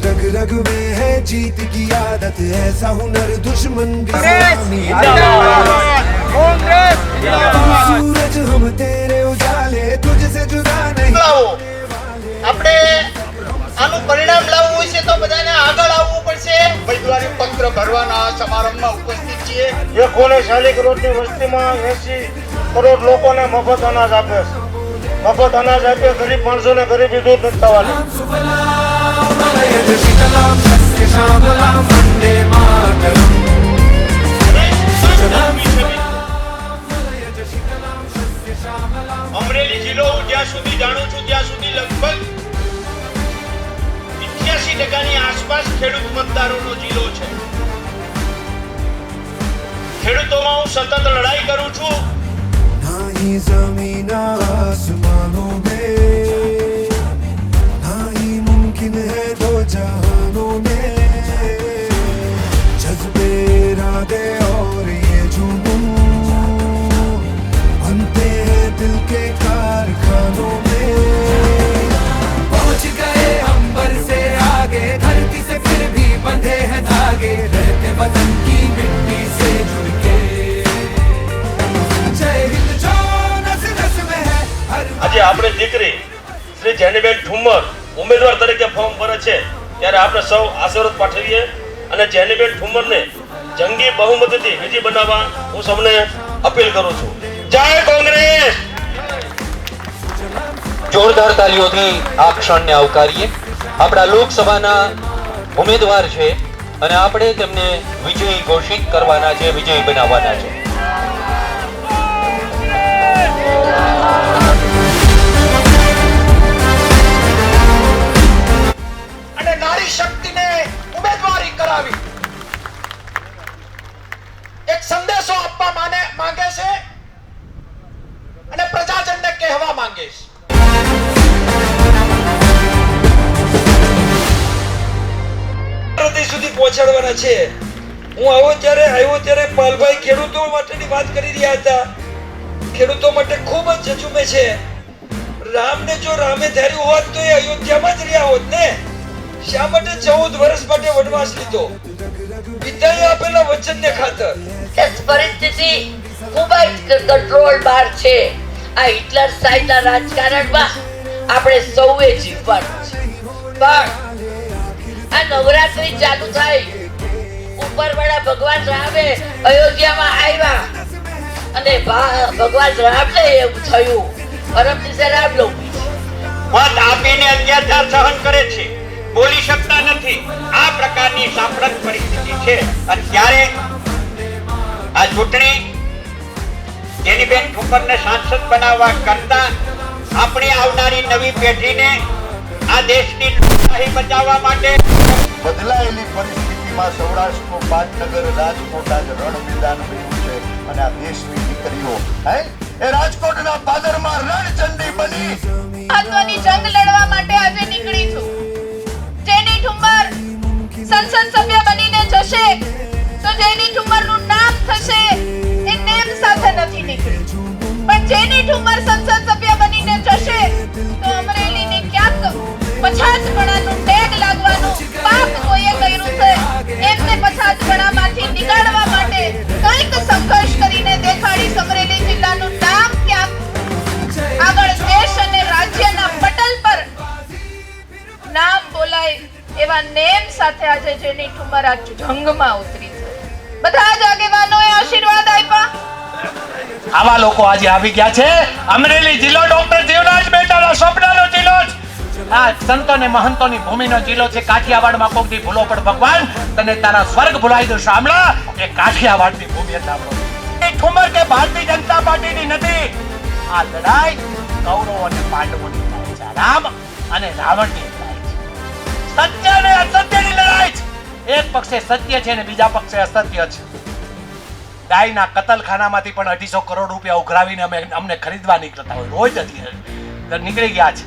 रग रग में है जीत की आदत, ऐसा हुनर दुश्मन भी सूरज हम तेरे उजाले, तुझसे जुदा नहीं। આપણે આનું પરિણામ લાવવું હોય છે તો બધાને આગળ આવવું પડશે. ઉમેદવારી પત્ર ભરવાના સમારંભમાં ઉપસ્થિત છીએ. 140 કરોડની વસ્તીમાં 80 કરોડ લોકોને મફત અનાજ આપે છે. મફત અનાજ આપે ગરીબ માણસોને ગરીબી દૂર નથી થવાની. અમરેલી જિલ્લો જ્યાં સુધી જાણું છું ત્યાં સુધી લગભગ 88% આસપાસ ખેડૂત મતદારોનો જિલ્લો છે. ખેડૂતોમાં હું સતત લડાઈ કરું છું. ना ही जमीन आसमानों में, ना ही मुमकिन है दो जहानों में, जज्बे इरादे और ये जुनून बनते हैं दिल के कारखानों में। पहुंच गए अंबर से आगे, धरती से फिर भी बंधे हैं धागे, रहते वतन की मिट्टी से जुड़ के। जय हिंद जो नस नस में है हर। આજે આપણે દીકરી શ્રી જેનીબેન ઠુમ્મર ઉમેદવાર તરીકે ફોર્મ ભરે છે ત્યારે આપણે સૌ આશીર્વાદ પાઠવીએ અને જેનીબેન ઠુમ્મરને જંગી બહુમતીથી વિજય બનાવવા હું સૌને અપીલ કરું છું. જય કોંગ્રેસ. જોરદાર તાલીઓથી આ ક્ષણને આવકારીએ. આપણા લોકસભાના ઉમેદવાર છે અને આપણે તેમને વિજયી ઘોષિત કરવાના છે, વિજયી બનાવવાના છે. અને નારી શક્તિને ઉમેદવારી કરાવી એક સંદેશો આપવા માંગે છે અને પ્રજાજનને કહેવા માંગે છે. સુધી પહોંચાડવાના છે. હું આવ્યો ત્યારે પાલભાઈ ખેડૂતો માટેની વાત કરી રહ્યા હતા. ખેડૂતો માટે ખૂબ જ જજુમે છે. રામને જો રામે ધાર્યું હોત તો એ અયોધ્યામાં જ રહ્યા હોત ને. શા માટે 14 વર્ષ માટે વનવાસ લીધો? પિતાએ આપેલા વચનને ખાતર. પરિસ્થિતિ ખૂબ જ કંટ્રોલ બહાર છે. આ હિટલર સાઈડના રાજકારણમાં આપણે સૌએ જીવવાનું છે. પણ આ નવરાત્રી ચાલુ થઈ, ઉપરવાળા ભગવાન રામે અયોધ્યામાં આવ્યા અને ભગવાન રામને એવું થયું પરમ દિવસે રામનવમી છે. મત આપીને અત્યાચાર સહન કરે છે, બોલી શકતા નથી. આ પ્રકારની સાંપ્રત પરિસ્થિતિ છે અને ત્યારે આ ચૂંટણી જેનીબેન ઠુમ્મરને સાંસદ બનાવવા કરતા આપણી આવનારી નવી પેઢીને આ દેશની લોકશાહી બચાવવા માટે બદલાયેલી પરિસ્થિતિમાં સૌરાષ્ટ્રનો પાટનગર રાજકોટ આજ રણ મેદાન બન્યું છે અને આ દેશની દીકરીઓ એ રાજકોટના પાદરમાં રણચંડી બની મહત્વની જંગ લડવા માટે આજે નીકળી છું. જેની ઠુમ્મર સંસદ સભ્ય બનીને જશે તો જેની ઠુમ્મરનું નામ થશે એ નેમ સાથે નથી નીકળી, પણ જેની ઠુમ્મર સંસદ સભ્ય બનીને જશે તો અમરેલીને ક્યાંક 50% ટેગ લાગવાનું પાપ કોઈએ કર્યું છે. એમને 50%માંથી નીકાળવા માટે કંઈક સંઘર્ષ કરીને દેખાડી અમરેલી જિલ્લાનું નામ ક્યાંક આગળ દેશ અને રાજ્યના પટલ પર નામ બોલાય એવા નેમ સાથે આજે જેની ઠુમ્મર આ જંગમાં ઉતરી છે. બધા જ આગેવાનોએ આશીર્વાદ આપ્યા. આવા લોકો આજે આવી ગયા છે. અમરેલી જિલ્લો ડોક્ટર જીવરાજ મહેતાના સ્વપ્નનો જિલ્લો છે. આ સંતો ને મહંતોની ભૂમિનો જિલ્લો છે. કાઠિયાવાડમાં કોકથી ભૂલો પણ ભગવાન તને તારા સ્વર્ગ ભૂલાઈ દો શામળા. એ કાઠિયાવાડની ભૂમિ હતા. એ ઠુમ્મર કે ભારતીય જનતા પાર્ટીની નથી. આ લડાઈ કૌરવ અને પાંડવોની થાય છે. રામ અને રાવણની થાય છે. સત્ય અને અસત્યની લડાઈ છે. એક પક્ષે સત્ય છે અને બીજા પક્ષે અસત્ય છે. ગાયના કતલખાનામાંથી પણ 250 કરોડ રૂપિયા ઉઘરાવીને અમને ખરીદવા નીકળતા હોય રોજ નીકળી ગયા છે.